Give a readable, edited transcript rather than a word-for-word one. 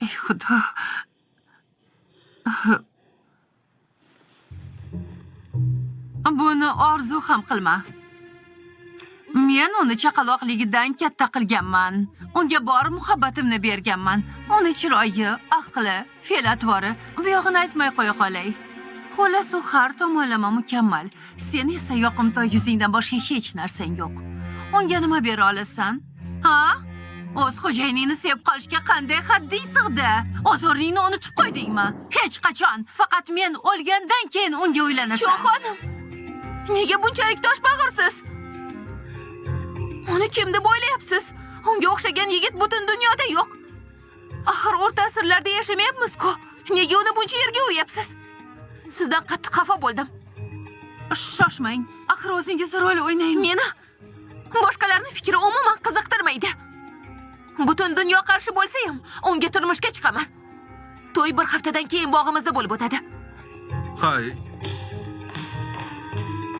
ey xudo. Buni orzu ham qilma. Men uni chaqaloqligidan katta qilganman. Unga bor muhabbatimni berganman. Uni chiroyi, aqli, fe'l-atvori, bu yog'ini aytmay qo'ya qolay. Xullas, u har tomonlama mukammal. Sen esa yoqimtoy yuzingdan boshqa hech narsang yo'q. Unga nima bera olasan? Ha? O'z xo'jayiningni sevib qolishga qanday hadding sig'di? O'z o'rningni unutib qo'ydingmi? Hech qachon. Faqat men o'lgandan keyin unga uylanasan. Cho'xonim, nega bunchalik toshbag'irsiz? Uni kim deb o'ylayapsiz? Unga o'xshagan yigit butun dunyoda yo'q. Axir o'rta asrlarda yashamayapmiz-ku. Nega uni buncha yerga uryapsiz? Sizdan qattiq xafa bo'ldim. Shoshmang. Axir o'zingiz rol o'ynang. Meni boshqalarning fikri umuman qiziqtirmaydi. Butun dunyo qarshi bo'lsa ham, unga turmushga chiqaman. To'y bir haftadan keyin bog'imizda bo'lib o'tadi. Hay,